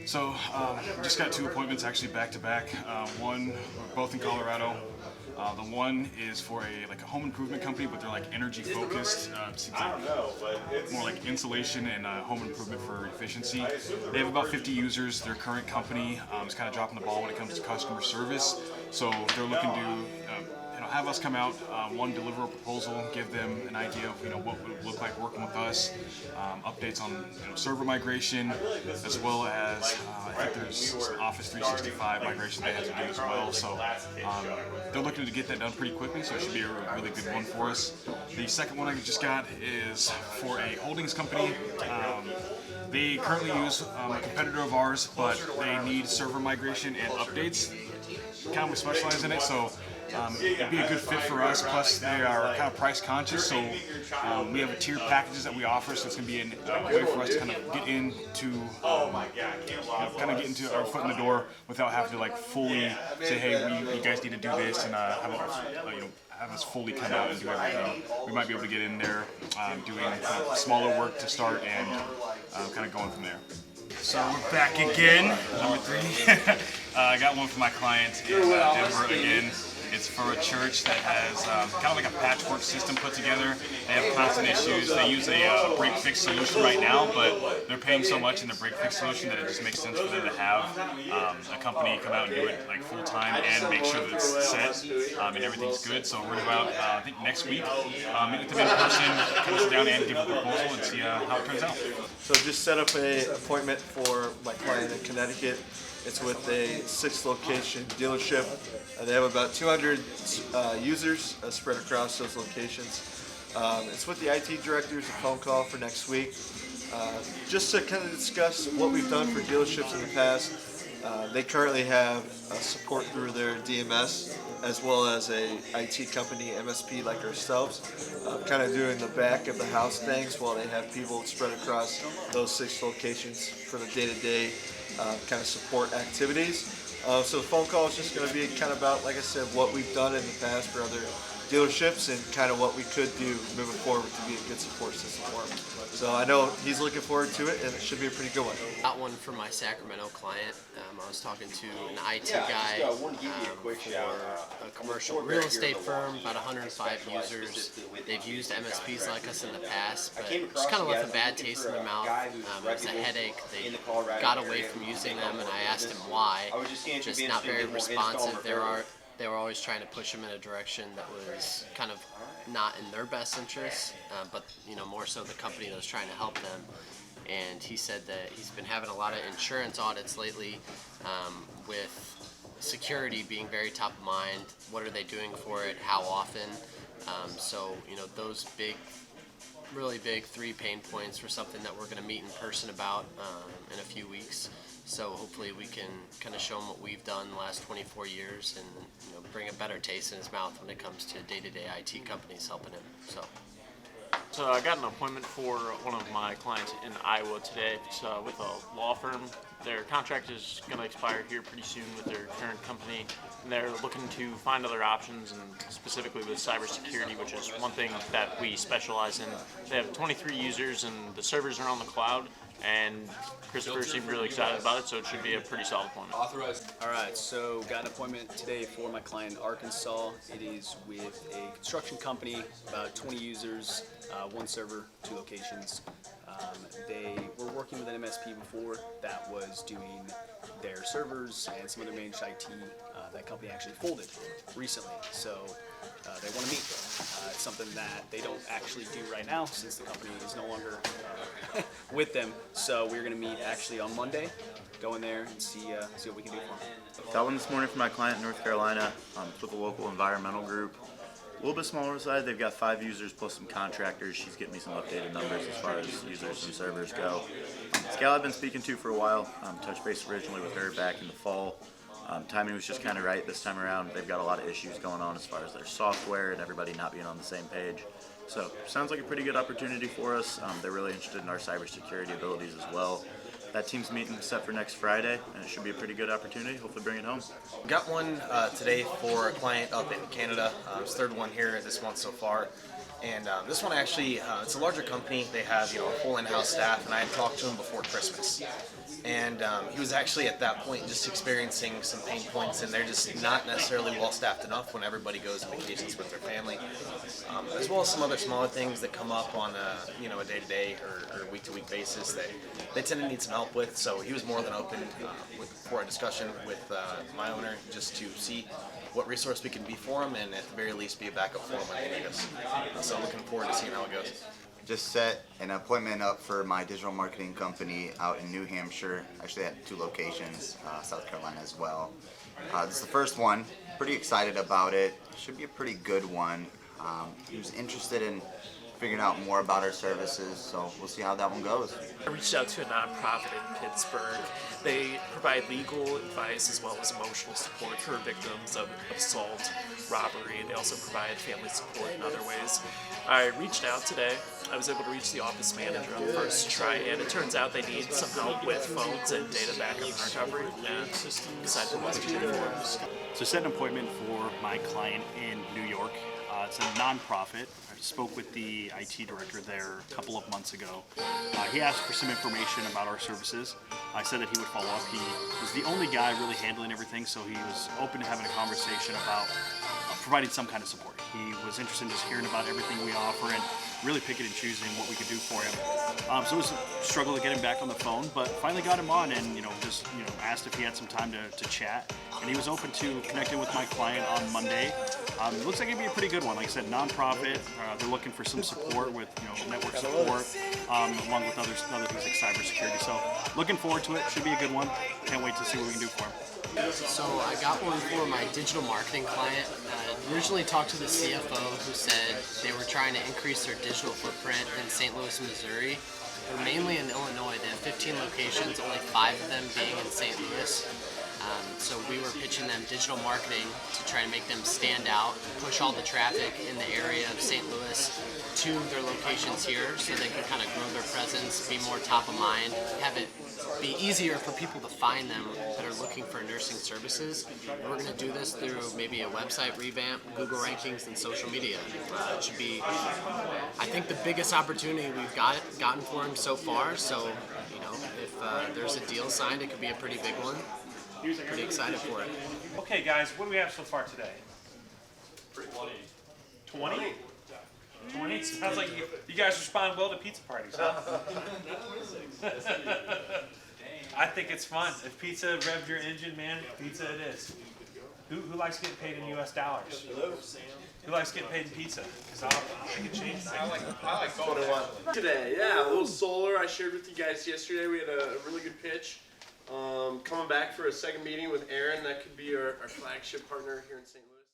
So just got two appointments actually back to back. Both in Colorado. The one is for a home improvement company, but they're like energy focused. Seems like more like insulation and home improvement for efficiency. They have about 50 users. Their current company is kind of dropping the ball when it comes to customer service. So they're looking to have us come out, deliver a proposal, give them an idea of what would look like working with us, updates on server migration, as well as I think there's some Office 365 migration they have to do as well. So they're looking to get that done pretty quickly, so it should be a really good one for us. The second one I just got is for a holdings company. They currently use a competitor of ours, but they need server migration and updates. We specialize in it, so it'd be a good fit for us. Plus, they are kind of price conscious, so we have a tiered packages that we offer. So it's going to be a way for us to kind of get into, get our foot in the door without having to fully say, hey, you guys need to do this, and have us fully come out and do everything. We might be able to get in there doing smaller work to start and kind of going from there. So we're back again, number 3. I got one for my client in Denver again. It's for a church that has kind of like a patchwork system put together. They have constant issues. They use a break-fix solution right now, but they're paying so much in the break-fix solution that it just makes sense for them to have a company come out and do it full-time and make sure that it's set and everything's good. So we're going to go out, I think next week, meet with them in person, kind of sit down and give a proposal and see how it turns out. So just set up an appointment for my client in Connecticut. It's with a 6-location dealership. They have about 200 users spread across those locations. It's with the IT directors, a phone call for next week, just to kind of discuss what we've done for dealerships in the past. They currently have support through their DMS, as well as a IT company, MSP like ourselves, kind of doing the back of the house things while they have people spread across those 6 locations for the day-to-day kind of support activities. So the phone call is just going to be kind of about, like I said, what we've done in the past for other dealerships and kind of what we could do moving forward to be a good support system for him. So I know he's looking forward to it, and it should be a pretty good one. Got one for my Sacramento client. I was talking to an IT guy for a commercial real estate firm, about 105 users. They've used MSPs like us in the past, but just kind of left a bad taste in their mouth. It was a headache. They got away from using them, and I asked him why. Just not very responsive. They were always trying to push them in a direction that was kind of not in their best interest, but more so the company that was trying to help them. And he said that he's been having a lot of insurance audits lately, with security being very top of mind. What are they doing for it? How often? So those really big 3 pain points were something that we're going to meet in person about in a few weeks. So hopefully we can kind of show him what we've done the last 24 years and bring a better taste in his mouth when it comes to day-to-day IT companies helping him. So I got an appointment for one of my clients in Iowa today. It's with a law firm. Their contract is going to expire here pretty soon with their current company, and they're looking to find other options, and specifically with cybersecurity, which is one thing that we specialize in. They have 23 users, and the servers are on the cloud, and Christopher seemed really excited about it, so it should be a pretty solid appointment. Alright, so got an appointment today for my client in Arkansas. It is with a construction company, about 20 users, 1 server, 2 locations. They were working with an MSP before that was doing their servers and some other managed IT. That company actually folded recently, so they want to meet. It's something that they don't actually do right now since the company is no longer with them. So we're going to meet actually on Monday, go in there and see what we can do for them. Got one this morning from my client in North Carolina. It's with a local environmental group. A little bit smaller side. They've got 5 users plus some contractors. She's getting me some updated numbers as far as users and servers go. This gal I've been speaking to for a while. Touched base originally with her back in the fall. Timing was just kind of right this time around. They've got a lot of issues going on as far as their software and everybody not being on the same page. So sounds like a pretty good opportunity for us. They're really interested in our cybersecurity abilities as well. That team's meeting set for next Friday, and it should be a pretty good opportunity. Hopefully bring it home. Got one today for a client up in Canada. It's 3rd one here this month so far. And this one actually, it's a larger company. They have a full in-house staff, and I had talked to them before Christmas. And he was actually at that point just experiencing some pain points, and they're just not necessarily well staffed enough when everybody goes on vacations with their family, as well as some other smaller things that come up on a day-to-day or week-to-week basis that they tend to need some help with. So he was more than open for a discussion with my owner just to see what resource we can be for them, and at the very least be a backup for them when they need us. So looking forward to seeing how it goes. Just set an appointment up for my digital marketing company out in New Hampshire. Actually at 2 locations, South Carolina as well. This is the first one. Pretty excited about it. Should be a pretty good one. He was interested in figuring out more about our services, so we'll see how that one goes. I reached out to a nonprofit in Pittsburgh. They provide legal advice as well as emotional support for victims of assault, robbery. They also provide family support in other ways. I reached out today. I was able to reach the office manager on the first try, and it turns out they need some help with phones and data backup and recovery, and decided to let me do it for them. So set an appointment for my client in New York. It's a nonprofit. I spoke with the IT director there a couple of months ago. He asked for some information about our services. I said that he would follow up. He was the only guy really handling everything, so he was open to having a conversation about providing some kind of support. He was interested in just hearing about everything we offer and really picking and choosing what we could do for him. So it was a struggle to get him back on the phone, but finally got him on and just asked if he had some time to chat. And he was open to connecting with my client on Monday. It looks like it'd be a pretty good one. Like I said, nonprofit. They're looking for some support with network support, along with other things like cybersecurity. So looking forward to it. Should be a good one. Can't wait to see what we can do for him. So I got one for my digital marketing client. Originally talked to the CFO who said they were trying to increase their digital footprint in St. Louis, Missouri. They're mainly in Illinois. They have 15 locations, only 5 of them being in St. Louis. So we were pitching them digital marketing to try to make them stand out, push all the traffic in the area of St. Louis to their locations here so they can kind of grow their presence, be more top of mind, have it be easier for people to find them that are looking for nursing services. And we're going to do this through maybe a website revamp, Google rankings, and social media. It should be, I think, the biggest opportunity we've gotten for him so far. So, if there's a deal signed, it could be a pretty big one. Pretty excited for it. Okay, guys, what do we have so far today? 20? 20? Sounds like you guys respond well to pizza parties, huh? I think it's fun. If pizza revved your engine, man, pizza it is. Who likes getting paid in U.S. dollars? Who likes getting paid in pizza? Because I can change that. I like both. Today, yeah, a little solar. I shared with you guys yesterday. We had a really good pitch. Coming back for a second meeting with Aaron. That could be our flagship partner here in St. Louis.